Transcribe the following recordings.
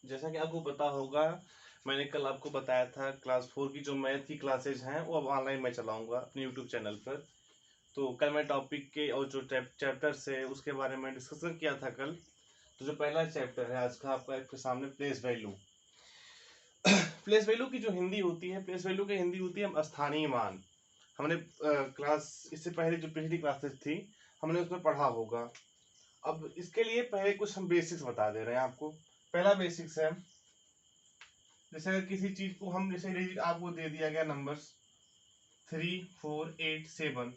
जैसा कि आपको पता होगा, मैंने कल आपको बताया था क्लास 4 की जो मैथ की क्लासेज हैं वो अब ऑनलाइन मैं चलाऊंगा अपने यूट्यूब चैनल पर। तो कल मैं टॉपिक के और जो चैप्टर्स है उसके बारे में डिस्कशन किया था कल। तो जो पहला चैप्टर है आज का आपका आपके सामने प्लेस वैल्यू। प्लेस वैल्यू की जो हिंदी होती है, प्लेस वैल्यू की हिंदी होती है स्थानीय मान। हमने क्लास इससे पहले जो पिछली क्लासेस थी हमने उसमें पढ़ा होगा। अब इसके लिए पहले कुछ हम बेसिक्स बता दे रहे हैं आपको। पहला बेसिक्स है, जैसे अगर किसी चीज को हम जैसे डिजिट आपको दे दिया गया नंबर्स 3, 4, 8, 7,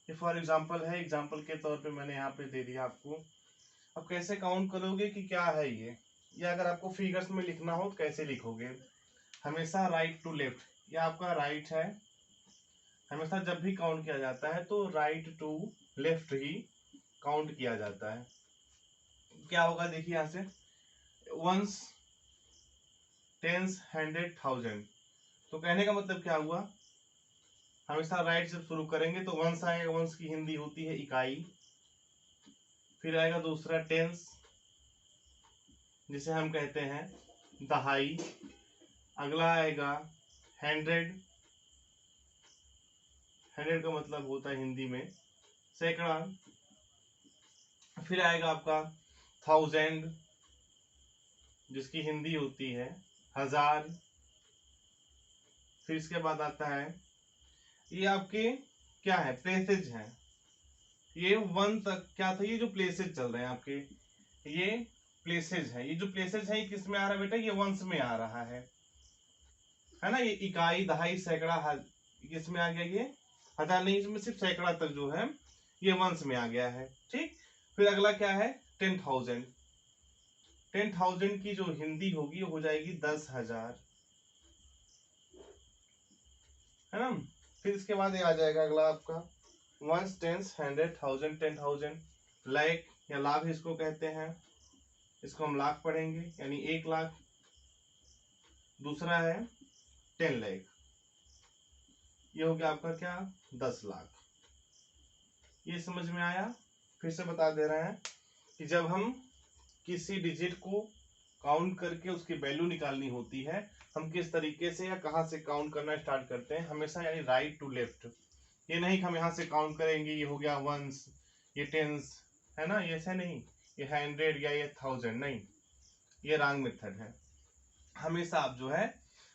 ये फॉर एग्जाम्पल है, एग्जाम्पल के तौर पे मैंने यहाँ पे दे दिया आपको। अब कैसे काउंट करोगे कि क्या है ये, या अगर आपको फिगर्स में लिखना हो तो कैसे लिखोगे? हमेशा राइट टू लेफ्ट, ये आपका राइट है। हमेशा जब भी काउंट किया जाता है तो राइट टू लेफ्ट ही काउंट किया जाता है। क्या होगा देखिए यहाँ से, वंस, टेंस, हंड्रेड, थाउजेंड। तो कहने का मतलब क्या हुआ, हमेशा राइट से शुरू करेंगे तो वंस आएगा, वंस की हिंदी होती है इकाई। फिर आएगा दूसरा टेंस, जिसे हम कहते हैं दहाई। अगला आएगा हंड्रेड, हंड्रेड का मतलब होता है हिंदी में सैकड़ा। फिर आएगा आपका थाउजेंड, जिसकी हिंदी होती है हजार। फिर इसके बाद आता है, ये आपके क्या है, प्लेसेज हैं। ये वन तक क्या था, ये जो प्लेसेज चल रहे हैं आपके, ये प्लेसेज है। ये जो प्लेसेज है ये किस में आ रहा है बेटा, ये वंस में आ रहा है ना। ये इकाई, दहाई, सैकड़ा किस में आ गया, ये हजार नहीं, इसमें सिर्फ सैकड़ा तक जो है ये वंस में आ गया है। ठीक। फिर अगला क्या है, 10,000। 10,000 की जो हिंदी होगी हो जाएगी 10,000, है ना। फिर इसके बाद ये आ जाएगा अगला आपका ones, tens, hundred, thousand, 10,000। Lakh या लाख इसको कहते हैं, इसको हम लाख पढ़ेंगे, यानी 1,00,000। दूसरा है 10 लाख, ये हो गया आपका क्या, 10 लाख। ये समझ में आया? फिर से बता दे रहे हैं कि जब हम किसी डिजिट को काउंट करके उसकी वैल्यू निकालनी होती है, हम किस तरीके से या कहां से काउंट करना स्टार्ट करते हैं, हमेशा यानी राइट टू लेफ्ट। ये नहीं कि हम यहाँ से काउंट करेंगे, ये हो गया वंस, ये टेंस, है ना, ये ऐसे नहीं, ये हंड्रेड या ये थाउजेंड, नहीं, ये रॉन्ग मेथड है। हमेशा आप जो है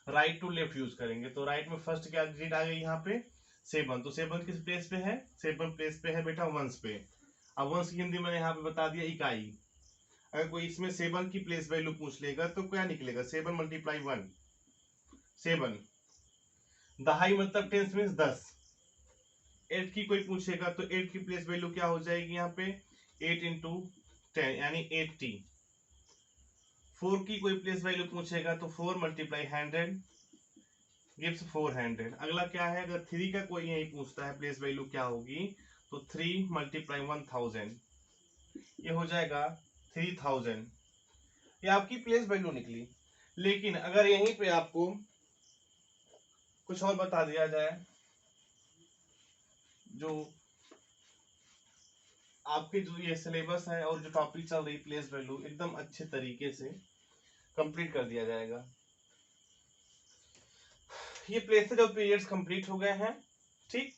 राइट टू लेफ्ट यूज करेंगे। तो राइट में फर्स्ट क्या डिजिट आ गई यहाँ पे, 7। तो 7 किस प्लेस पे है, 7 प्लेस पे है बेटा वंस पे। अब वंस की हिंदी मैंने यहाँ पे बता दिया इकाई। अगर कोई इसमें 7 की प्लेस वैल्यू पूछ लेगा तो क्या निकलेगा, 7 मल्टीप्लाई 1, 7। दहाई मतलब 10 मीन्स 10। 8 की कोई पूछेगा तो 8 की प्लेस वैल्यू क्या हो जाएगी यहाँ पे, 8 इंटू 10 यानी 80। 4 की कोई प्लेस वैल्यू पूछेगा तो 4 मल्टीप्लाई 100 गिव्स 400। अगला क्या है, अगर 3 का कोई यही पूछता है प्लेस वैल्यू क्या होगी, तो 3 मल्टीप्लाई 1000, ये हो जाएगा 3000। ये आपकी प्लेस वैल्यू निकली। लेकिन अगर यहीं पे आपको कुछ और बता दिया जाए, जो आपके जो ये सिलेबस है और जो टॉपिक चल रही प्लेस वैल्यू एकदम अच्छे तरीके से कंप्लीट कर दिया जाएगा। ये प्लेसेज और पीरियड्स कंप्लीट हो गए हैं। ठीक।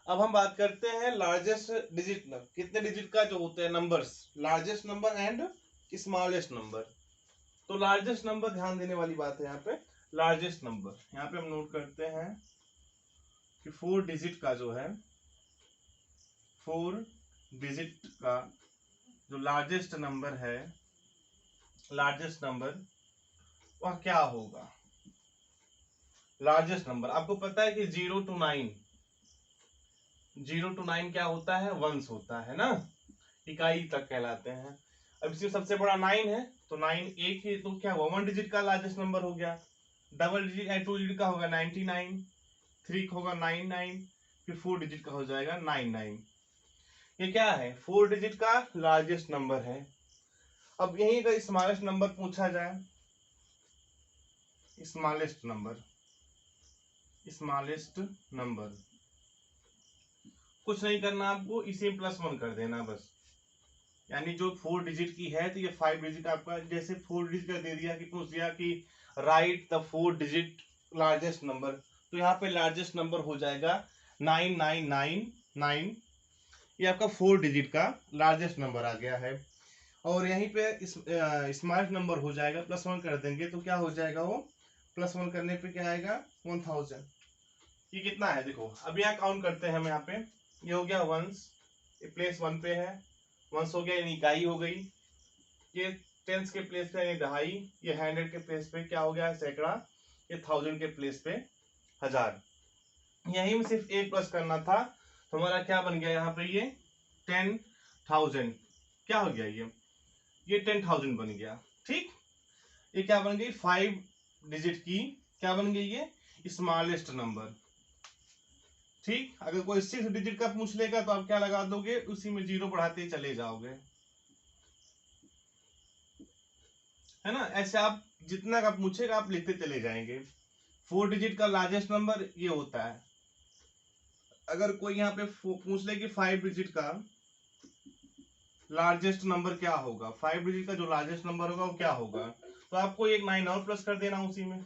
अब हम बात करते हैं लार्जेस्ट डिजिट, कितने डिजिट का जो होते हैं numbers, largest number and smallest number. तो लार्जेस्ट नंबर, ध्यान देने वाली बात है यहाँ पे, लार्जेस्ट नंबर यहाँ पे हम नोट करते हैं कि 4 डिजिट का जो है, 4 डिजिट का जो लार्जेस्ट नंबर है, लार्जेस्ट नंबर वह क्या होगा। लार्जेस्ट नंबर आपको पता है कि 0 to 9, 0 to 9 क्या होता है, वंस होता है ना, इकाई तक कहलाते हैं। अब इसमें सबसे बड़ा 9 है, तो 9 एक ही, तो क्या हुआ, 1 डिजिट का लार्जेस्ट नंबर हो गया। डबल डिजिट या 2 डिजिट का होगा 99, 3 का होगा 99, फिर 4 डिजिट का हो जाएगा 99। ये क्या है, 4 डिजिट का लार्जेस्ट नंबर है। अब यही अगर स्मॉलेस्ट नंबर पूछा जाए, स्मॉलेस्ट नंबर, स्मॉलेस्ट नंबर कुछ नहीं करना आपको, इसे +1 कर देना बस। यानी जो 4 डिजिट की है तो ये 5 डिजिट आपका, जैसे 4 डिजिट का दे दिया कि पूछ दिया कि write the 4 digit largest number, तो यहाँ पे लार्जेस्ट नंबर हो जाएगा 9999। ये आपका 4 डिजिट का लार्जेस्ट नंबर आ गया है। और यहीं पे स्मॉलेस्ट नंबर हो जाएगा, +1 कर देंगे तो क्या हो जाएगा, वो +1 करने पे क्या आएगा 1000। ये कितना है देखो, अब यहाँ काउंट करते हैं हम, यहाँ पे ये हो गया वंस, ये प्लेस 1 पे है, वंस हो गया यानी इकाई हो गई। ये टेंस के प्लेस पे यानी दहाई, ये 100 के प्लेस पे क्या हो गया सैकड़ा, ये 1000 के प्लेस पे हजार। यही में सिर्फ एक प्लस करना था, तो हमारा क्या बन गया यहाँ पे, ये 10,000 क्या हो गया, ये 10,000 बन गया। ठीक, ये क्या बन गई 5 डिजिट की, क्या बन गई ये स्मॉलेस्ट नंबर। ठीक, अगर कोई 6 डिजिट का पूछ लेगा तो आप क्या लगा दोगे, उसी में 0 बढ़ाते चले जाओगे, है ना। ऐसे आप जितना का पूछेगा आप लिखते चले जाएंगे। 4 डिजिट का लार्जेस्ट नंबर ये होता है। अगर कोई यहाँ पे पूछ ले कि 5 डिजिट का लार्जेस्ट नंबर क्या होगा, 5 डिजिट का जो लार्जेस्ट नंबर होगा वो क्या होगा, तो आपको एक 9 और प्लस कर देना उसी में।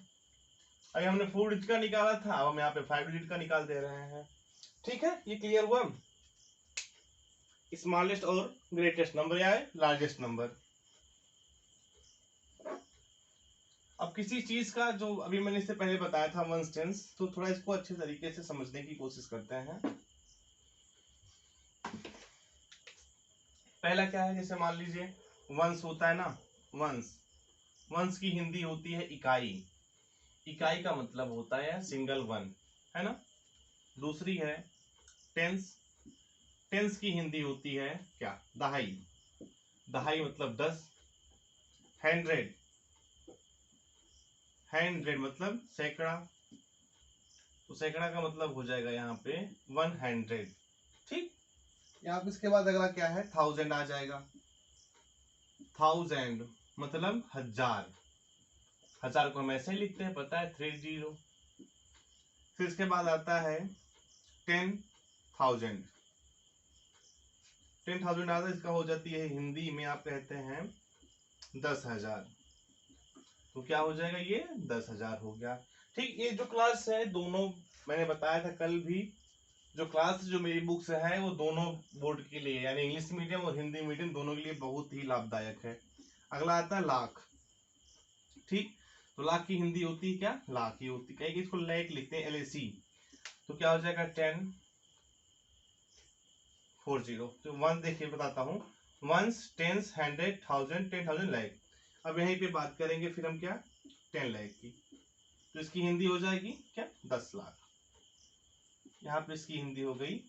अभी हमने 4 डिजिट का निकाला था, अब हम यहाँ पे 5 डिजिट का निकाल दे रहे हैं। ठीक है, ये क्लियर हुआ। स्मॉलेस्ट और ग्रेटेस्ट नंबर या लार्जेस्ट नंबर। अब किसी चीज का जो अभी मैंने इससे पहले बताया था वंस टेंस, तो थोड़ा इसको अच्छे तरीके से समझने की कोशिश करते हैं। पहला क्या है, जैसे मान लीजिए वंस होता है ना, वंस, वंस की हिंदी होती है इकाई, इकाई का मतलब होता है सिंगल वन, है ना। दूसरी है टेंस, टेंस की हिंदी होती है क्या, दहाई, दहाई मतलब 10। हंड्रेड, हंड्रेड मतलब सैकड़ा, तो सैकड़ा का मतलब हो जाएगा यहाँ पे 100। ठीक, यहाँ पे इसके बाद अगला क्या है, 1000 आ जाएगा। 1000 मतलब हजार, हजार को हम ऐसे लिखते हैं पता है 30। फिर इसके बाद आता है 10,000, 10,000 आता है, इसका हो जाती है हिंदी में आप कहते हैं 10,000, तो क्या हो जाएगा ये 10,000 हो गया। ठीक, ये जो क्लास है दोनों मैंने बताया था कल भी, जो क्लास जो मेरी बुक्स है वो दोनों बोर्ड के लिए यानी इंग्लिश मीडियम और हिंदी मीडियम दोनों के लिए बहुत ही लाभदायक है। अगला आता है लाख। ठीक, तो लाख की हिंदी होती है क्या, लाख ही होती है, इसको लैक लिखते हैं LAC, तो क्या हो जाएगा 1040। तो वन देखिए बताता हूँ, वंस, टेंस, 100, 1000, 10,000 लैक। अब यहीं पे बात करेंगे फिर हम क्या 10 लाख की, तो इसकी हिंदी हो जाएगी क्या 10 लाख। यहाँ पे इसकी हिंदी हो गई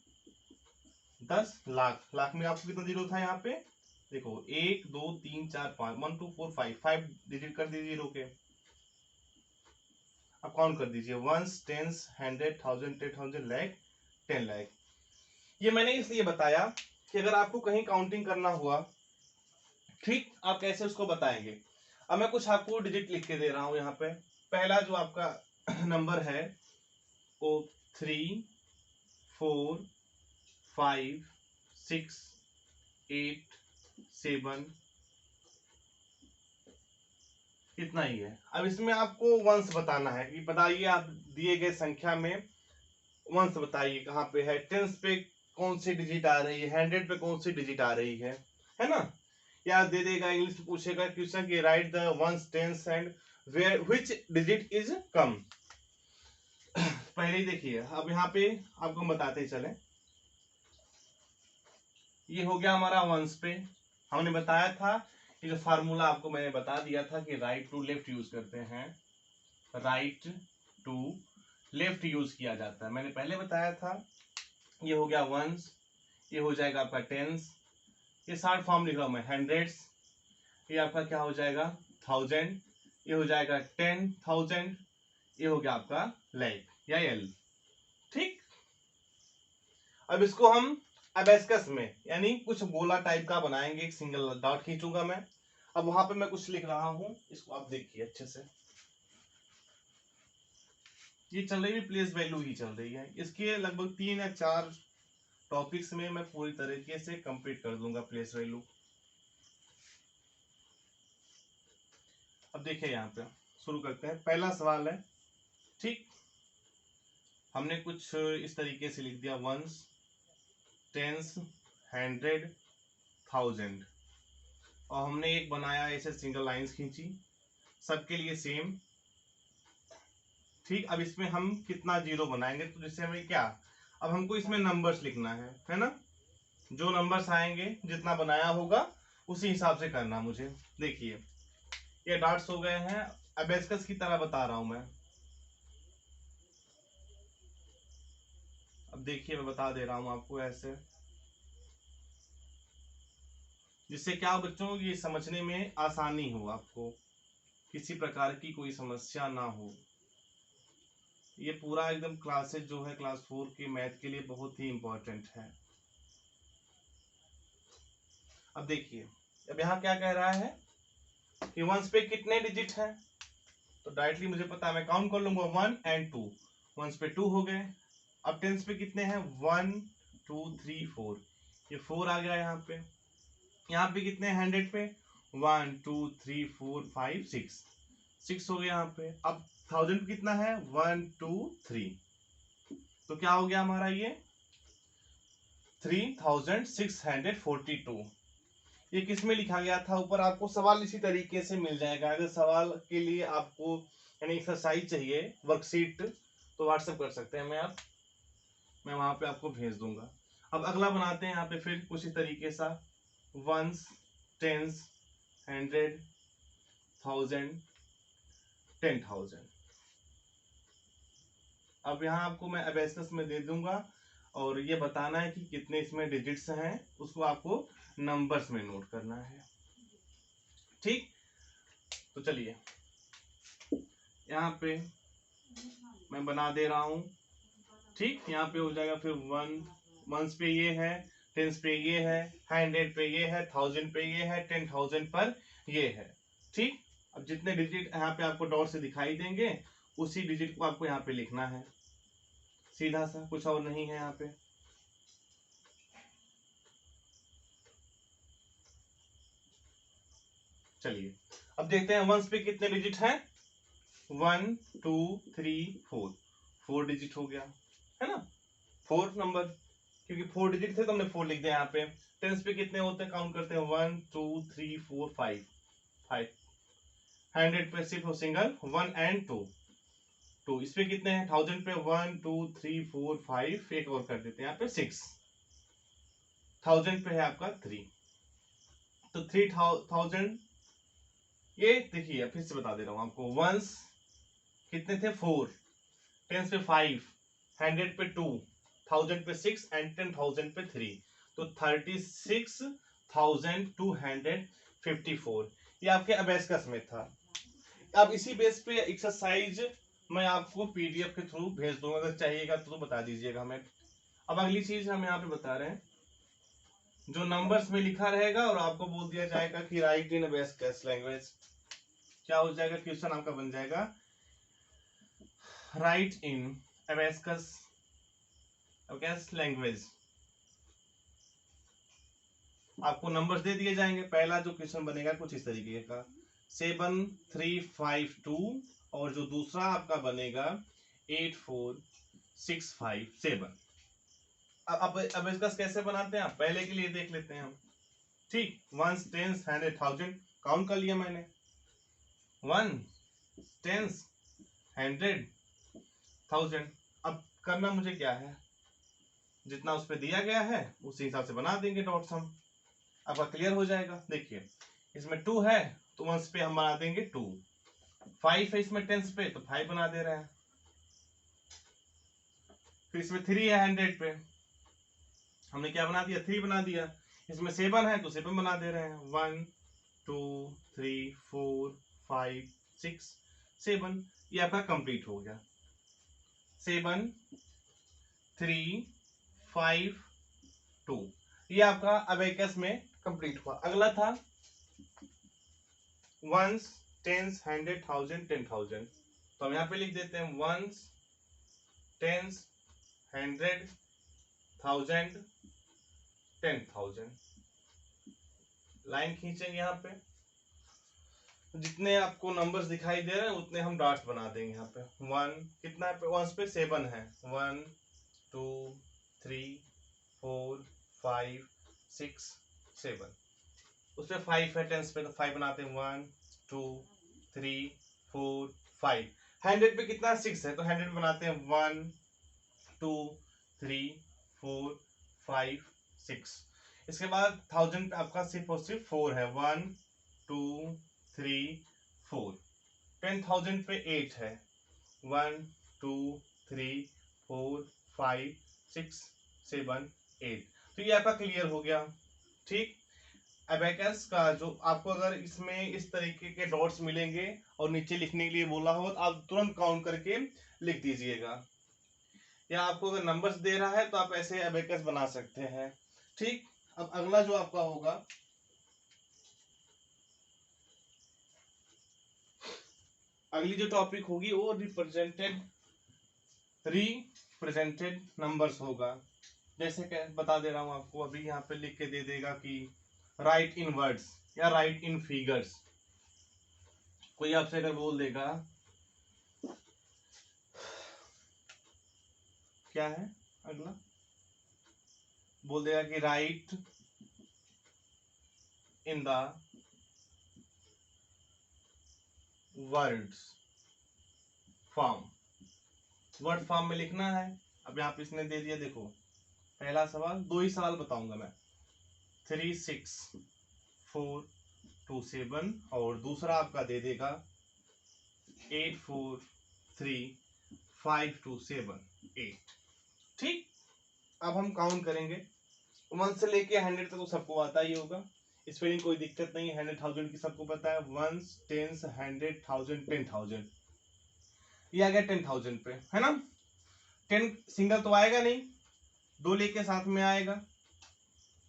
10 लाख। लाख में आपको कितना जीरो था यहाँ पे, देखो 1 2 3 4 5, 1 2 4 5, 5 डिजिट कर दीजिए जीरो के। अब काउंट कर दीजिए, वंस, टेंस, 100, 1000, 10,000 लैख, 10 लाख। ये मैंने इसलिए बताया कि अगर आपको कहीं काउंटिंग करना हुआ, ठीक, आप कैसे उसको बताएंगे। अब मैं कुछ आपको डिजिट लिख के दे रहा हूं यहाँ पे। पहला जो आपका नंबर है वो 3 4 5 6 8 7 इतना ही है। अब इसमें आपको वंश बताना है कि बताइए आप दिए गए संख्या में वंश बताइए कहाँ पे है, टेंस पे कौन सी डिजिट आ रही है, 100 पे कौन सी डिजिट आ रही है ना। या दे देगा इंग्लिश में पूछेगा क्वेश्चन कि write the ones, tens and where which digit is come. पहले ही देखिए, अब यहाँ पे आपको हम बताते चले, ये हो गया हमारा वंस पे। हमने बताया था कि जो फार्मूला आपको मैंने बता दिया था कि राइट टू लेफ्ट यूज करते हैं, राइट टू लेफ्ट यूज किया जाता है, मैंने पहले बताया था। ये हो गया वंस, ये हो जाएगा आपका टेंस, ये शॉर्ट फॉर्म लिखा मैं हंड्रेड्स, ये आपका क्या हो जाएगा 1000, ये हो जाएगा 10,000, ये हो गया आपका लैख या एल। ठीक, अब इसको हम अबेस्कस में यानी कुछ गोला टाइप का बनाएंगे, एक सिंगल डॉट खींचूंगा मैं। अब वहां पे मैं कुछ लिख रहा हूं, इसको आप देखिए अच्छे से। ये चल रही है प्लेस वैल्यू ही चल रही है, इसके लगभग 3 या 4 टॉपिक्स में मैं पूरी तरीके से कंप्लीट कर दूंगा प्लेस वैल्यू। अब देखिए यहाँ पे शुरू करते हैं। पहला सवाल है, ठीक, हमने कुछ इस तरीके से लिख दिया, वंस, टेंस, हंड्रेड, थाउजेंड, और हमने एक बनाया ऐसे सिंगल लाइंस खींची, सबके लिए सेम। ठीक, अब इसमें हम कितना जीरो बनाएंगे, तो जिससे हमें क्या, अब हमको इसमें नंबर्स लिखना है ना, जो नंबर्स आएंगे जितना बनाया होगा उसी हिसाब से करना मुझे। देखिए ये डॉट्स हो गए हैं, अबेस्कस की तरह बता रहा हूं मैं। अब देखिए मैं बता दे रहा हूं आपको ऐसे, जिससे क्या बच्चों ये समझने में आसानी हो, आपको किसी प्रकार की कोई समस्या ना हो। ये पूरा एकदम क्लासेस जो है क्लास 4 के मैथ के लिए बहुत ही इंपॉर्टेंट है। अब देखिए, अब यहाँ क्या कह रहा है कि वंस पे कितने डिजिट हैं, तो डायरेक्टली मुझे पता है, मैं काउंट कर लूंगा 1 एंड 2, वंस पे 2 हो गए। अब टेंस पे कितने हैं, 1 2 3 4, ये 4 आ गया यहाँ पे। यहाँ पे कितने हैं, 100 पे 1 2 3 4 5 6, 6 हो गया यहाँ पे। अब 1000 पे कितना है, 1 2 3, तो क्या हो गया हमारा ये 3642। ये किस में लिखा गया था, ऊपर आपको सवाल इसी तरीके से मिल जाएगा। अगर सवाल के लिए आपको यानी एक्सरसाइज चाहिए वर्कशीट, तो व्हाट्सएप कर सकते हैं मैं वहां पे आपको भेज दूंगा। अब अगला बनाते हैं यहाँ पे फिर कुछ इस तरीके सा, वंस, टेंस, हंड्रेड, थाउजेंड, 10,000। अब यहाँ आपको मैं अबेस्कस में दे दूंगा, और ये बताना है कि कितने इसमें डिजिट्स हैं, उसको आपको नंबर्स में नोट करना है। ठीक, तो चलिए यहाँ पे मैं बना दे रहा हूं। ठीक, यहाँ पे हो जाएगा फिर वंस पे ये है, टेंस पे ये है, 100 पे ये है, 1000 पे ये है, 10,000 पर ये है। ठीक, अब जितने डिजिट यहाँ पे आपको डॉट से दिखाई देंगे उसी डिजिट को आपको यहाँ पे लिखना है, सीधा सा, कुछ और नहीं है यहाँ पे। चलिए अब देखते हैं वंस पे कितने डिजिट हैं, 1 2 3 4, 4 डिजिट हो गया है ना, 4 नंबर, क्योंकि 4 डिजिट थे तो हमने 4 लिख दिया यहाँ पे। टेंस पे कितने होते हैं, काउंट करते हैं, 1 2 3 4 5 5। 100 पे सिर्फ सिंगल 1 एंड 2। इस पे कितने हैं, 1000 पे 1 2 3 4 5, एक और कर देते हैं यहाँ पे 6। 1000 पे है आपका 3, तो 3000। ये देखिए फिर से बता दे रहा हूँ आपको, वंस कितने थे, 4, टेंस पे 5, 100 पे 2, 1000 पे 6 एंड 10,000 पे 3, तो 36,254। ये आपके अबेस्कस में था। अब इसी बेस पे एक्सरसाइज मैं आपको पीडीएफ के थ्रू भेज दूंगा, अगर चाहिएगा तो बता दीजिएगा हमें। अब अगली चीज हम यहाँ पे बता रहे हैं, जो नंबर्स में लिखा रहेगा और आपको बोल दिया जाएगा कि राइट इन अबेस्कस लैंग्वेज। क्या हो जाएगा, क्वेश्चन आपका बन जाएगा, राइट इन अबेस्कस लैंग्वेज। आपको नंबर्स दे दिए जाएंगे। पहला जो क्वेश्चन बनेगा कुछ इस तरीके का, 7352, और जो दूसरा आपका बनेगा 84657। अब इसका कैसे बनाते हैं, आप पहले के लिए देख लेते हैं हम। ठीक, वंस, टेंस, 100, 1000 काउंट कर लिया मैंने, 1 टेंस 100 1000। अब करना मुझे क्या है, जितना उस पर दिया गया है उसी हिसाब से बना देंगे डॉट्स हम, आपका क्लियर हो जाएगा। देखिए इसमें 2 है तो वंस पे हम बना देंगे 2, 5 है इसमें टेंस पे तो 5 बना दे रहे हैं, फिर इसमें 3 है 100 पे, हमने क्या बना दिया, 3 बना दिया। इसमें 7 है तो 7 बना दे रहे हैं, 1 2 3 4 5 6 7। ये आपका कंप्लीट हो गया, 7 3 5 2, ये आपका अबेकस में कंप्लीट हुआ। अगला था वंस, टेंस, 100, 1000, 10,000, तो हम यहाँ पे लिख देते हैं वंस, टेंस, 100, 1000, 10,000। लाइन खींचेंगे यहाँ पे, जितने आपको नंबर्स दिखाई दे रहे हैं उतने हम डॉट्स बना देंगे यहाँ पे। 1 कितना है, 1 पे 7 है। 1 2 3 4 5 6 7, उस पे 5 है, 10 पे तो 5 बनाते हैं। 1 2 3 4 5। 100 पे कितना 6 है, तो 100 पे बनाते हैं 1 2 3 4 5 6। इसके बाद 1000 पे आपका सिर्फ और सिर्फ 4 है। 1 2 3 4। 10,000 पे 8 है। 1 2 3 4 5 6 7 8। तो ये आपका क्लियर हो गया। ठीक, अबेकस का जो आपको अगर इसमें इस तरीके के डॉट्स मिलेंगे और नीचे लिखने के लिए बोला हो तो आप तुरंत काउंट करके लिख दीजिएगा, या आपको अगर नंबर्स दे रहा है तो आप ऐसे अबेकस बना सकते हैं। ठीक, अब अगला जो आपका होगा, अगली जो टॉपिक होगी वो रिप्रेजेंटेड नंबर्स होगा। जैसे बता दे रहा हूं आपको, अभी यहाँ पे लिख के दे देगा कि राइट इन वर्ड्स या राइट इन फिगर्स। कोई आपसे अगर बोल देगा क्या है, अगला बोल देगा कि right in the words form, word form में लिखना है। अब यहाँ पे इसने दे दिया, देखो पहला सवाल, 2 ही सवाल बताऊंगा मैं, 3 6 4 2 7, और दूसरा आपका दे देगा 8 4 3 5 2 7 8। ठीक, अब हम काउंट करेंगे 1 से लेके 100 तक तो सबको आता ही होगा, स्पेलिंग कोई दिक्कत नहीं है। 100 1000 की सबको पता है। 1 10 100 1000 10,000, ये आ गया 10,000 पे, है ना। 10 सिंगल तो आएगा नहीं, 2 लेके साथ में आएगा,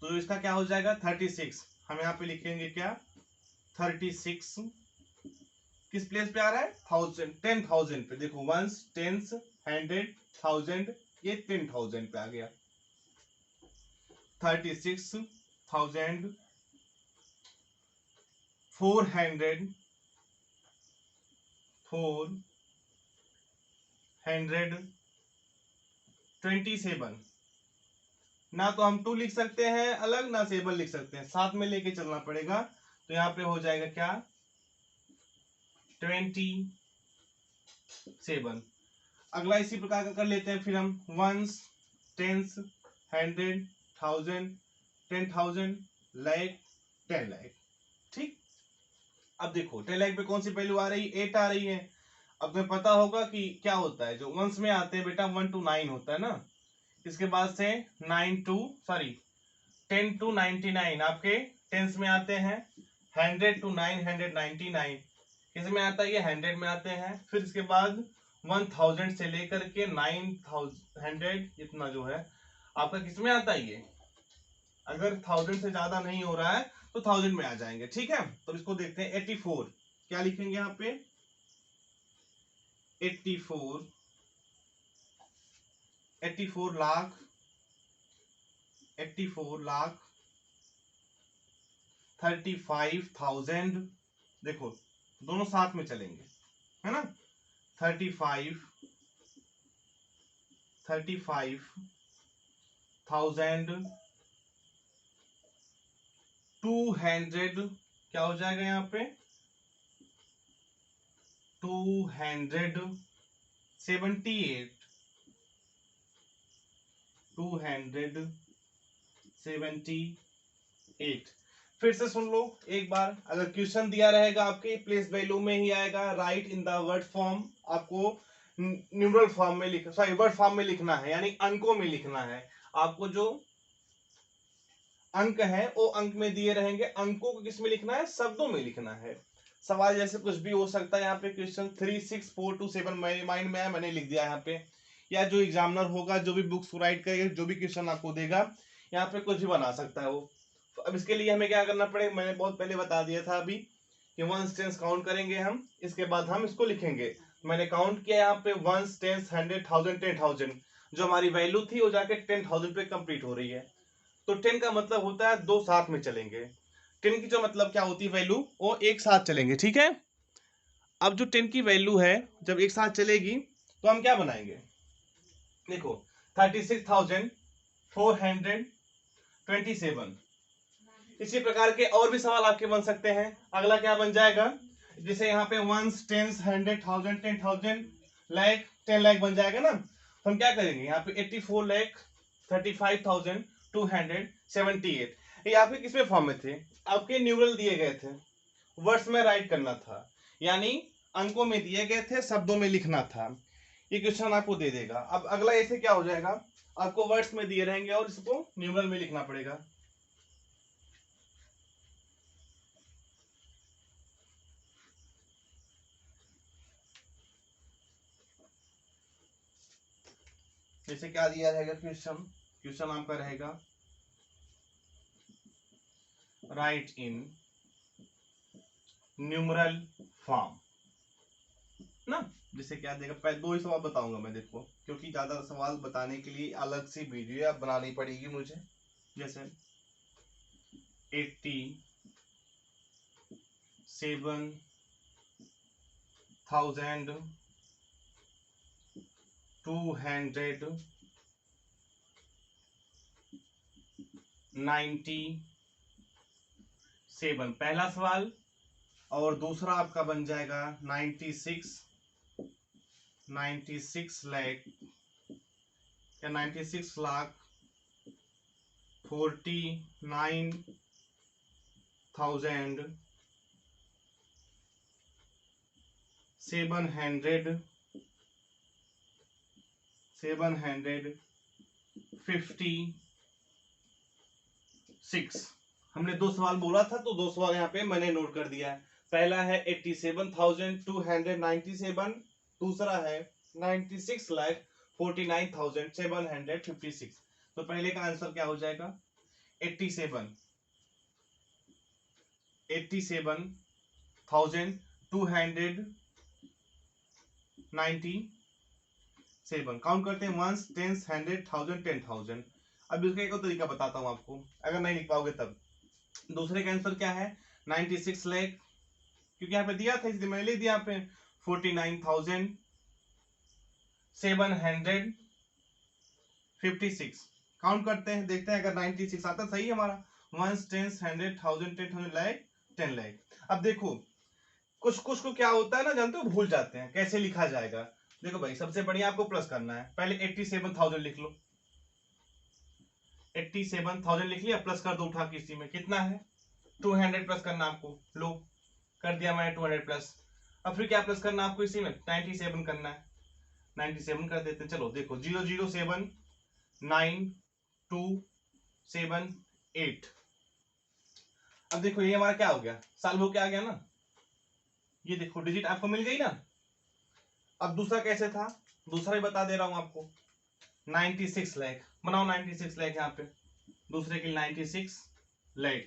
तो इसका क्या हो जाएगा 36। हम यहाँ पे लिखेंगे क्या 36, किस प्लेस पे आ रहा है 1000 10,000 पे। देखो 1 10 100 1000, ये 10,000 पे आ गया। 36,400 427। ना तो हम 2 लिख सकते हैं अलग, ना 7 लिख सकते हैं, साथ में लेके चलना पड़ेगा। तो यहाँ पे हो जाएगा क्या 27। अगला इसी प्रकार का कर लेते हैं फिर हम, 1 10 100 1000 10,000 लाख 10 लाख। ठीक, अब देखो 10 लाख पे कौन सी वैल्यू आ रही है, 8 आ रही है। अब तुम्हें पता होगा कि क्या होता है, जो वंस में आते हैं बेटा 1 to 9 होता है ना, इसके बाद से 10 to 99 आपके टेंस में आते हैं। 100 to 999 किस में आता है, ये 100 में आते हैं। फिर इसके बाद 1000 से लेकर के 9,100 इतना जो है आपका किस में आता है, ये अगर 1000 से ज्यादा नहीं हो रहा है तो 1000 में आ जाएंगे। ठीक है, तो इसको देखते हैं 84, क्या लिखेंगे यहाँ पे 84 लाख 35,000। देखो दोनों साथ में चलेंगे, है ना। 35,200 क्या हो जाएगा यहाँ पे 278 278। फिर से सुन लो एक बार, अगर क्वेश्चन दिया रहेगा आपके प्लेस वैल्यू में ही आएगा, right in the word form, आपको न्यूमरल फॉर्म में लिखना, सॉरी वर्ड फॉर्म में लिखना है, यानी अंकों में लिखना है। आपको जो अंक है वो अंक में दिए रहेंगे, अंकों को किस में लिखना है, शब्दों में लिखना है। सवाल जैसे कुछ भी हो सकता है, यहाँ पे क्वेश्चन 3 6 4 2 7 मेरे माइंड में है, मैंने लिख दिया यहाँ पे, या जो एग्जामिनर होगा जो भी बुक्स राइट करेगा, जो भी क्वेश्चन आपको देगा यहाँ पे कुछ भी बना सकता है वो। तो अब इसके लिए हमें क्या करना पड़ेगा, मैंने बहुत पहले बता दिया था अभी कि 1 10 काउंट करेंगे हम, इसके बाद हम इसको लिखेंगे। मैंने काउंट किया यहाँ पे 1 10 100 1000 10,000, जो हमारी वैल्यू थी वो जाके 10,000 पे कंप्लीट हो रही है। तो 10 का मतलब होता है दो साथ में चलेंगे। 10 की जो मतलब क्या होती है वैल्यू, वो एक साथ चलेंगे, ठीक है। अब जो 10 की वैल्यू है जब एक साथ चलेगी तो हम क्या बनाएंगे, देखो 36,427। इसी प्रकार के और भी सवाल आपके बन सकते हैं। अगला क्या बन जाएगा, जैसे यहाँ पे वंस, टेंस, 100,000, 10,000, लाख, 10 लाख बन जाएगा ना। तो हम क्या करेंगे, यहाँ पे 84,35,278, ये आपके किसमें फॉर्म में थे, आपके न्यूमरल दिए गए थे, वर्ड्स में राइट करना था, यानी अंकों में दिए गए थे, शब्दों में लिखना था। ये क्वेश्चन आपको दे देगा। अब अगला ऐसे क्या हो जाएगा, आपको वर्ड्स में दिए रहेंगे और इसको न्यूमरल में लिखना पड़ेगा। जैसे क्या दिया रहेगा क्वेश्चन, क्वेश्चन आपका रहेगा राइट इन न्यूमरल फॉर्म ना। जैसे क्या देगा, पहले 2 ही सवाल बताऊंगा मैं, देखो क्योंकि ज्यादा सवाल बताने के लिए अलग से वीडियो आप बनानी पड़ेगी मुझे। जैसे 87,297, पहला सवाल। और दूसरा आपका बन जाएगा 96 लाख या 96,756। हमने 2 सवाल बोला था तो 2 सवाल यहाँ पे मैंने नोट कर दिया है। पहला है 87,297, दूसरा है 96,49,756। तो पहले का आंसर क्या हो जाएगा, 87,297। काउंट करते हैं, वंस, टेंस, 100,000, 10,000। अब इसका एक और तरीका बताता हूं आपको, अगर नहीं लिख पाओगे तब। दूसरे का आंसर क्या है, 96 लाख, क्योंकि यहाँ पे दिया था इसलिए मैंने लिख दिया यहाँ पे 49,756। काउंट करते हैं, देखते हैं अगर 96 आता सही है हमारा। Ones, tens, 100,000, 10,000, lakh, 10 lakh. अब देखो कुछ कुछ को क्या होता है ना, जानते हो, भूल जाते हैं कैसे लिखा जाएगा। देखो भाई, सबसे बढ़िया आपको प्लस करना है, पहले 87,000 लिख लो, 87,000 लिख लिया, प्लस कर दो उठा के, इसी में कितना है 200 प्लस करना आपको, लो कर दिया मैंने 200 प्लस। अब फिर क्या प्लस करना आपको, इसी में 97 करना है, 97 कर देते हैं। चलो देखो 0079278। अब देखो ये हमारा क्या हो गया, साल हो क्या आ गया ना, ये देखो डिजिट आपको मिल गई ना। अब दूसरा कैसे था, दूसरा भी बता दे रहा हूं आपको, 96 लाख बनाओ, 96 लाख यहाँ पे, दूसरे के 96 लाख।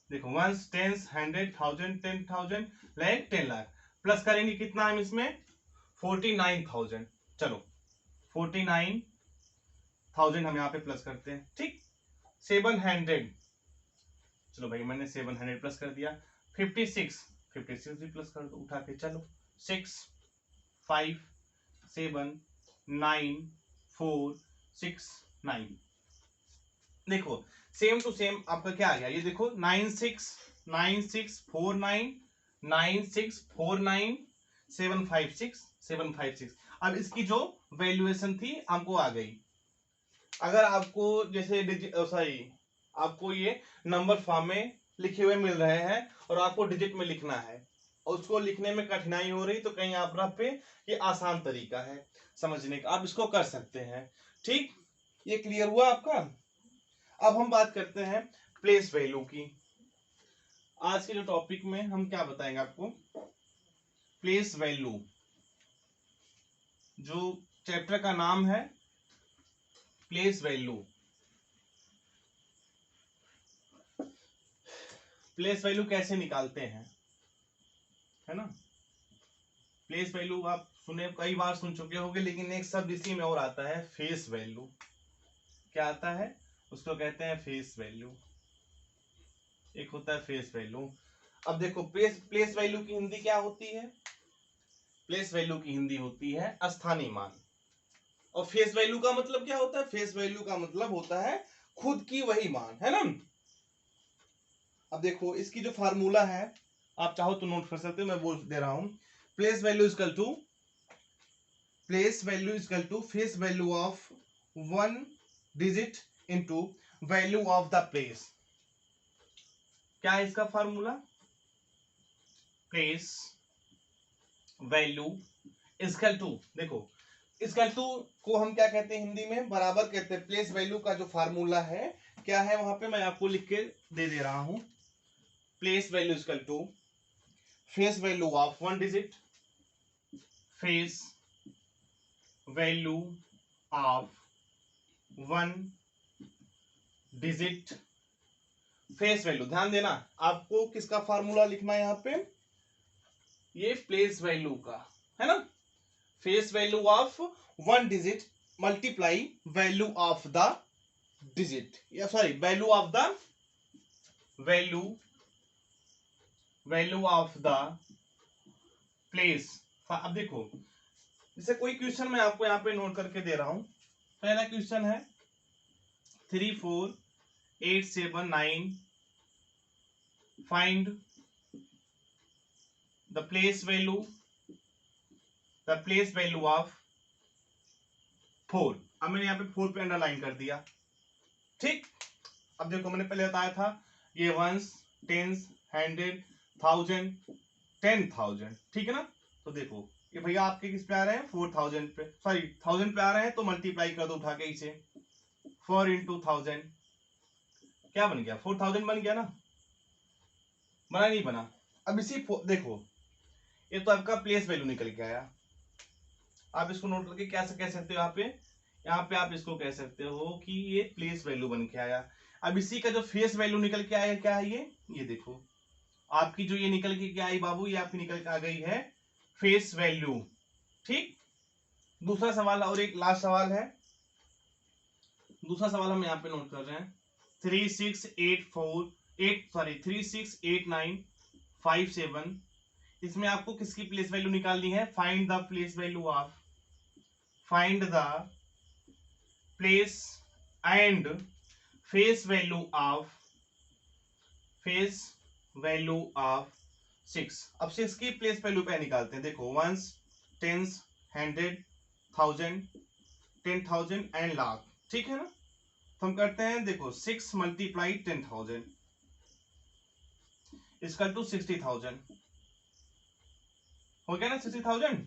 देखो ones, tens, 100,000, 10,000, lakh, 10 lakh. Plus करेंगे कितना हम इसमें, 49,000। चलो 49,000 हम यहाँ पे प्लस करते हैं, ठीक। 700, चलो भाई मैंने 700 प्लस कर दिया। 56 भी प्लस कर दो उठा के, चलो 6 5 7 9 4 6 9। देखो सेम टू सेम आपका क्या आ गया, ये देखो 96,96,49756,756। अब इसकी जो वैल्यूएशन थी हमको आ गई। अगर आपको जैसे सॉरी, आपको ये नंबर फॉर्म में लिखे हुए मिल रहे हैं और आपको डिजिट में लिखना है और उसको लिखने में कठिनाई हो रही, तो कहीं आप पे ये आसान तरीका है समझने का, आप इसको कर सकते हैं, ठीक। ये क्लियर हुआ आपका। अब हम बात करते हैं प्लेस वैल्यू की। आज के जो टॉपिक में हम क्या बताएंगे आपको, प्लेस वैल्यू, जो चैप्टर का नाम है प्लेस वैल्यू। प्लेस वैल्यू कैसे निकालते हैं, है ना। प्लेस वैल्यू आप सुने, कई बार सुन चुके होंगे, लेकिन एक शब्द इसी में और आता है, फेस वैल्यू। क्या आता है, उसको कहते हैं फेस वैल्यू। एक होता है फेस वैल्यू। अब देखो प्लेस वैल्यू की हिंदी क्या होती है? प्लेस वैल्यू की हिंदी होती है स्थानीय मान। और फेस वैल्यू का मतलब क्या होता है? फेस वैल्यू का मतलब होता है खुद की वही मान, है ना। अब देखो इसकी जो फार्मूला है, आप चाहो तो नोट कर सकते हो, मैं बोल दे रहा हूं। Place value equal to face value of 1 digit into value of the place. क्या है इसका formula? Place value equal to, देखो इक्वल टू को हम क्या कहते हैं हिंदी में? बराबर कहते हैं। प्लेस वैल्यू का जो फार्मूला है क्या है वहां पे, मैं आपको लिख के दे रहा हूं। Place value equal to face value of 1 digit, face value of 1 digit, face value. ध्यान देना, आपको किसका फार्मूला लिखना है यहाँ पे? ये प्लेस वैल्यू का, है ना। Face value of 1 digit multiply value of the digit, या sorry value of the value of the place. अब देखो जैसे कोई क्वेश्चन मैं आपको यहाँ पे नोट करके दे रहा हूं। पहला क्वेश्चन है 3 4 8 7 9 find the place value of 4। अब मैंने यहाँ पे 4 पे अंडरलाइन कर दिया, ठीक। अब देखो मैंने पहले बताया था ये वंस, टेंस, 100, 1000, 10,000, ठीक है ना। तो देखो ये भैया आपके किस पे आ रहे हैं? 4000 पे, सॉरी 1000 पे आ रहे हैं, तो मल्टीप्लाई कर दो उठा के इसे। 4 इंटू 1000 क्या बन गया? 4000 बन गया ना। बना नहीं बना? अब इसी देखो ये तो आपका प्लेस वैल्यू निकल के आया। आप इसको नोट करके क्या कह सकते हो यहाँ पे आप इसको कह सकते हो कि ये प्लेस वैल्यू बन के आया। अब इसी का जो फेस वैल्यू निकल के आया क्या है? ये देखो आपकी जो ये निकल के क्या आई बाबू, ये आपकी निकल के आ गई है फेस वैल्यू, ठीक। दूसरा सवाल और एक लास्ट सवाल है। दूसरा सवाल हम यहाँ पे नोट कर रहे हैं 368957। इसमें आपको किसकी प्लेस वैल्यू निकालनी है? Find the place and face value of 6। अब 6 की प्लेस वैल्यू पे निकालते हैं। देखो वंस, टेंस, 100, 1000, 10,000 एंड लाख, ठीक है ना। तो हम करते हैं, देखो 6 मल्टीप्लाई 10,000 इक्वल टू 60,000 हो गया ना। 60,000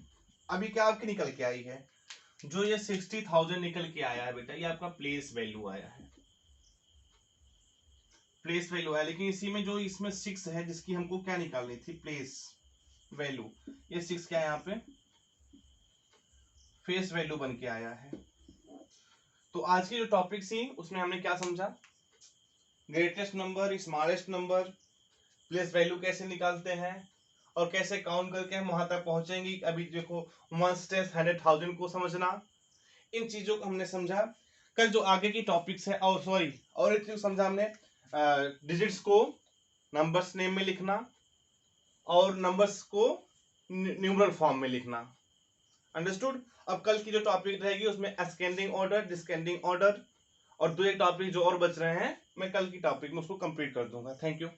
अभी क्या आपकी निकल के आई है? जो ये 60,000 निकल के आया है बेटा, ये आपका प्लेस वैल्यू आया है, प्लेस वैल्यू है। लेकिन इसी में जो इसमें 6 है जिसकी हमको क्या निकालनी थी? Place value. ये 6 क्या है यहाँ पे? फेस वैल्यू बन के आया है। तो आज की जो टॉपिक थी उसमें हमने क्या समझा? Greatest number, smallest number, place value कैसे निकालते हैं और कैसे काउंट करके हम वहां तक पहुंचेंगे। अभी देखो 1 10 100 1000 को समझना, इन चीजों को हमने समझा। कल जो आगे की टॉपिक्स है, और सॉरी और एक चीज समझा हमने, डिजिट्स को नंबर्स नेम में लिखना और नंबर्स को न्यूमरल फॉर्म में लिखना। अंडरस्टूड? अब कल की जो टॉपिक रहेगी उसमें असेंडिंग ऑर्डर, डिसेंडिंग ऑर्डर और दो एक टॉपिक जो और बच रहे हैं, मैं कल की टॉपिक में उसको कंप्लीट कर दूंगा। Thank you.